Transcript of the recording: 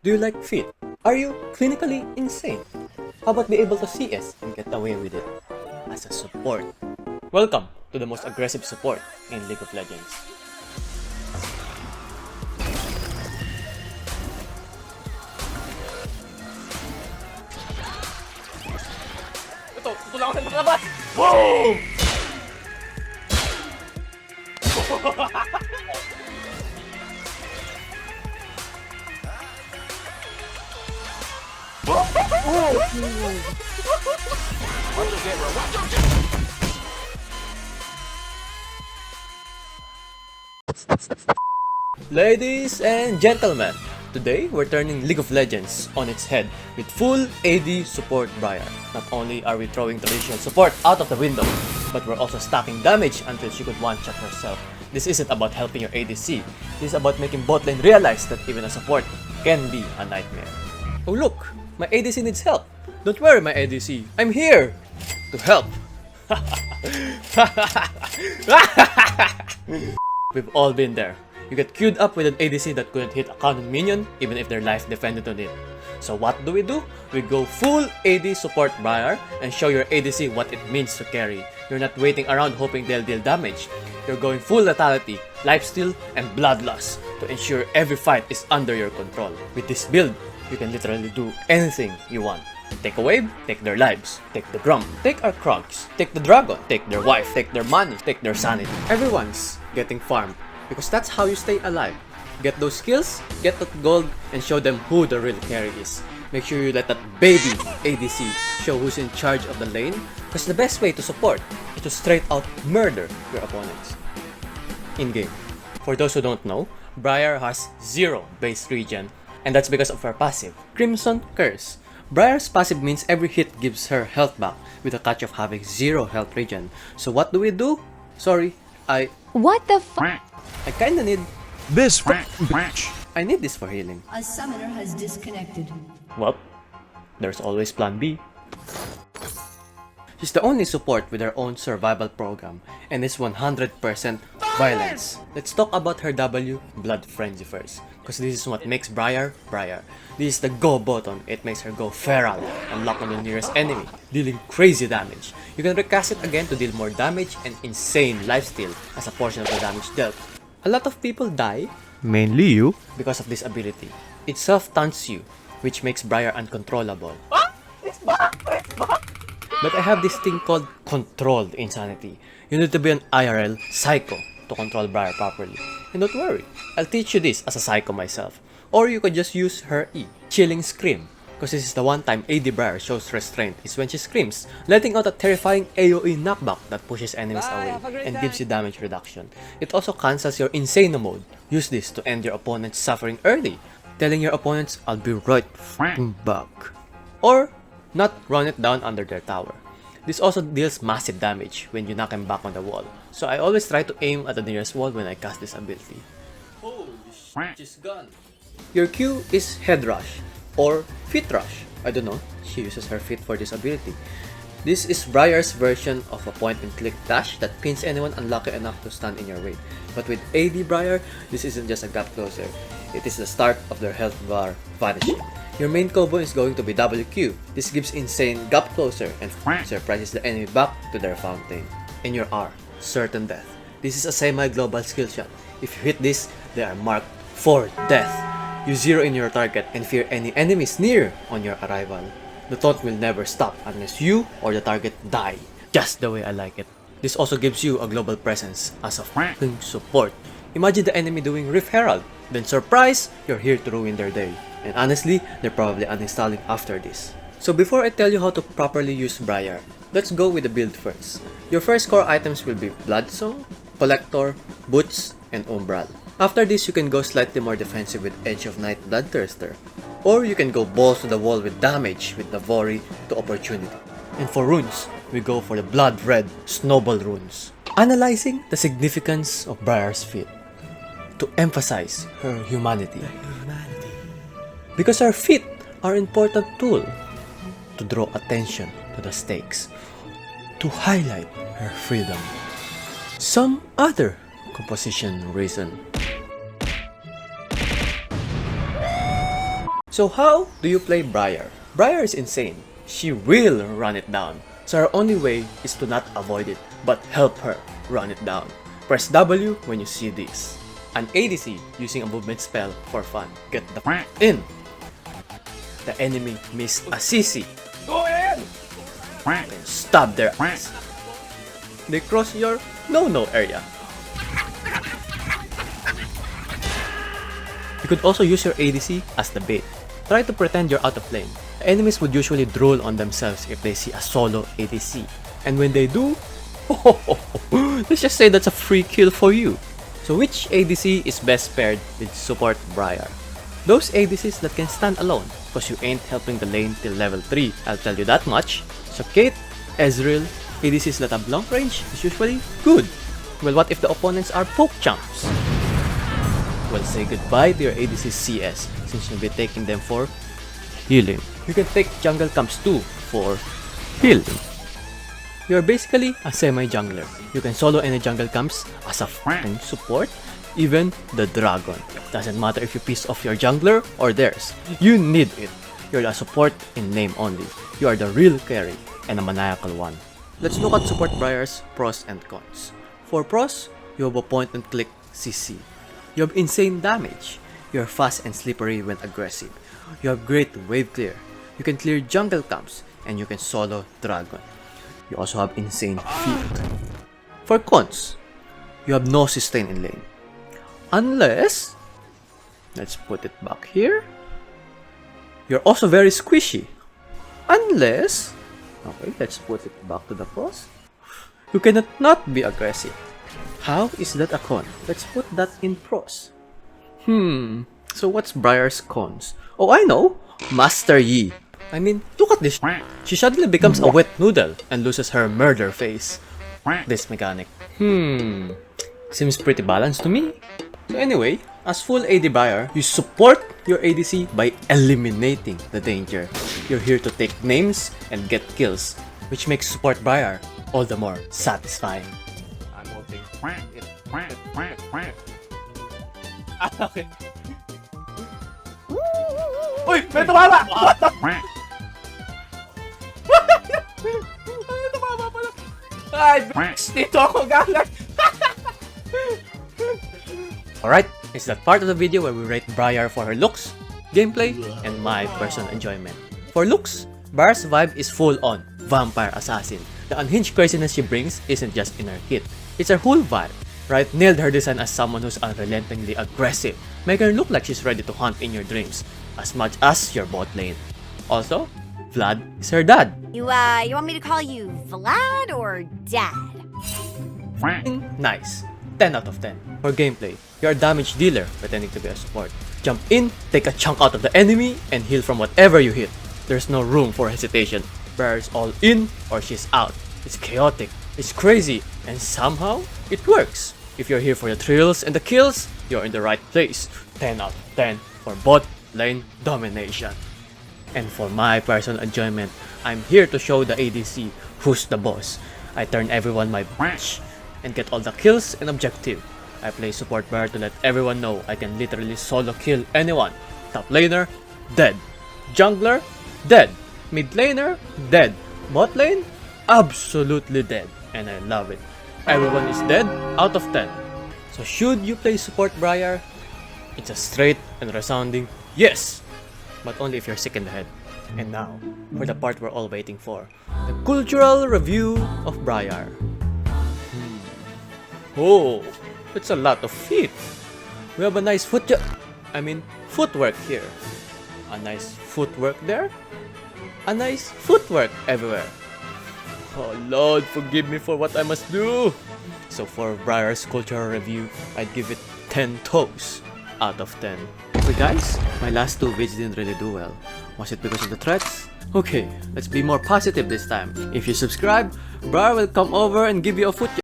Do you like feet? Are you clinically insane? How about be able to CS and get away with it as a support? Welcome to the most aggressive support in League of Legends. Ito lang ako sa labas! Boom! Ladies and gentlemen, today we're turning League of Legends on its head with full AD support Briar. Not only are we throwing traditional support out of the window, but we're also stacking damage until she could one-shot herself. This isn't about helping your ADC, this is about making bot lane realize that even a support can be a nightmare. Oh look, my ADC needs help. Don't worry my ADC, I'm here to help. We've all been there. You get queued up with an ADC that couldn't hit a common minion even if their life depended on it. So what do? We go full AD support Briar and show your ADC what it means to carry. You're not waiting around hoping they'll deal damage. You're going full lethality, lifesteal, and bloodlust to ensure every fight is under your control. With this build, you can literally do anything you want. Take a wave, take their lives. Take the Grump, take our Kronks. Take the Dragon, take their wife, take their money, take their sanity. Everyone's getting farmed because that's how you stay alive. Get those skills, get that gold, and show them who the real carry is. Make sure you let that baby ADC show who's in charge of the lane, because the best way to support is to straight out murder your opponents in-game. For those who don't know, Briar has 0 base regen, and that's because of her passive, Crimson Curse. Briar's passive means every hit gives her health back, with a catch of having 0 health regen. So what do? Sorry, What the fuck? I kinda need this bitch. I need this for healing. A summoner has disconnected. Well, there's always plan B. She's the only support with her own survival program and is 100% violence. Let's talk about her W, Blood Frenzy first, because this is what makes Briar, Briar. This is the go button. It makes her go feral and lock on the nearest enemy, dealing crazy damage. You can recast it again to deal more damage and insane lifesteal as a portion of the damage dealt. A lot of people die, mainly you, because of this ability. It self-taunts you, which makes Briar uncontrollable. It's back! But I have this thing called controlled insanity. You need to be an IRL psycho to control Briar properly. And don't worry, I'll teach you this as a psycho myself. Or you could just use her E, Chilling Scream. Because this is the one time AD Briar shows restraint is when she screams, letting out a terrifying AoE knockback that pushes enemies away and gives you damage reduction. It also cancels your Insano mode. Use this to end your opponent's suffering early, telling your opponents, I'll be right back. Or not run it down under their tower. This also deals massive damage when you knock him back on the wall. So I always try to aim at the nearest wall when I cast this ability. Holy shit, she's gone. Your Q is Head Rush or Feet Rush. I don't know, she uses her feet for this ability. This is Briar's version of a point-and-click dash that pins anyone unlucky enough to stand in your way. But with AD Briar, this isn't just a gap closer. It is the start of their health bar vanishing. Your main combo is going to be WQ. This gives insane gap closer and surprises the enemy back to their fountain. And your R, Certain Death. This is a semi-global skill shot. If you hit this, they are marked for death. You zero in your target and fear any enemies near on your arrival. The taunt will never stop unless you or the target die, just the way I like it. This also gives you a global presence as a fucking support. Imagine the enemy doing Rift Herald, then surprise, you're here to ruin their day. And honestly, they're probably uninstalling after this. So before I tell you how to properly use Briar, let's go with the build first. Your first core items will be Bloodsong, Collector, Boots, and Umbral. After this, you can go slightly more defensive with Edge of Night Bloodthirster. Or you can go balls to the wall with damage with Navori to Opportunity. And for runes, we go for the Blood Red Snowball runes. Analyzing the significance of Briar's feet to emphasize her humanity. Because her feet are an important tool to draw attention to the stakes, to highlight her freedom. Some other composition reason. So how do you play Briar? Briar is insane. She will run it down. So our only way is to not avoid it, but help her run it down. Press W when you see this. An ADC using a movement spell for fun. Get the in. The enemy missed a CC. Go in! And stab their ass. They cross your no-no area. You could also use your ADC as the bait. Try to pretend you're out of lane. The enemies would usually drool on themselves if they see a solo ADC. And when they do, let's just say that's a free kill for you. So which ADC is best paired with Support Briar? Those ADCs that can stand alone, cause you ain't helping the lane till level 3, I'll tell you that much. So Kate, Ezreal, ADCs that have long range is usually good. Well, what if the opponents are poke champs? Well, say goodbye to your ADC CS since you'll be taking them for healing. You can take jungle camps too for healing. You're basically a semi-jungler. You can solo any jungle camps as a f***ing support, even the dragon. Doesn't matter if you piss off your jungler or theirs. You need it. You're a support in name only. You are the real carry and a maniacal one. Let's look at Support Briar's pros and cons. For pros, you have a point and click CC. You have insane damage. You're fast and slippery when aggressive. You have great wave clear. You can clear jungle camps and you can solo dragon. You also have insane field. For cons, you have no sustain in lane. Unless, let's put it back here. You're also very squishy. Unless, okay, let's put it back to the pros. You cannot not be aggressive. How is that a con? Let's put that in pros. So what's Briar's cons? Oh, I know! Master Yi. I mean, look at this. She suddenly becomes a wet noodle and loses her murder face. This mechanic. Seems pretty balanced to me. So anyway, as full AD Briar, you support your ADC by eliminating the danger. You're here to take names and get kills, which makes Support Briar all the more satisfying. I'm hoping okay. Uy! May tumama! What the May tumama pala! Ay, bitch! Dito ako galang! Alright, it's that part of the video where we rate Briar for her looks, gameplay, and my personal enjoyment. For looks, Briar's vibe is full on vampire assassin. The unhinged craziness she brings isn't just in her kit, it's her whole vibe. Right, nailed her design as someone who's unrelentingly aggressive, making her look like she's ready to hunt in your dreams, as much as your bot lane. Also, Vlad is her dad. You want me to call you Vlad or Dad? Nice. 10 out of 10. For gameplay, you're a damage dealer pretending to be a support. Jump in, take a chunk out of the enemy, and heal from whatever you hit. There's no room for hesitation. Briar is all in or she's out. It's chaotic, it's crazy, and somehow, it works. If you're here for the thrills and the kills, you're in the right place. 10 out of 10 for bot lane domination. And for my personal enjoyment, I'm here to show the ADC who's the boss. I turn everyone my bitch and get all the kills and objective. I play Support Briar to let everyone know I can literally solo kill anyone. Top laner, dead. Jungler, dead. Mid laner, dead. Bot lane, absolutely dead. And I love it. Everyone is dead out of 10. So should you play Support Briar? It's a straight and resounding yes! But only if you're sick in the head. And now, for the part we're all waiting for. The cultural review of Briar. Oh, it's a lot of feet. We have a nice footwork here. A nice footwork there. A nice footwork everywhere. Oh Lord, forgive me for what I must do. So for Briar's cultural review, I'd give it 10 toes out of 10. Okay guys, my last two vids didn't really do well. Was it because of the threats? Okay, let's be more positive this time. If you subscribe, Briar will come over and give you a foot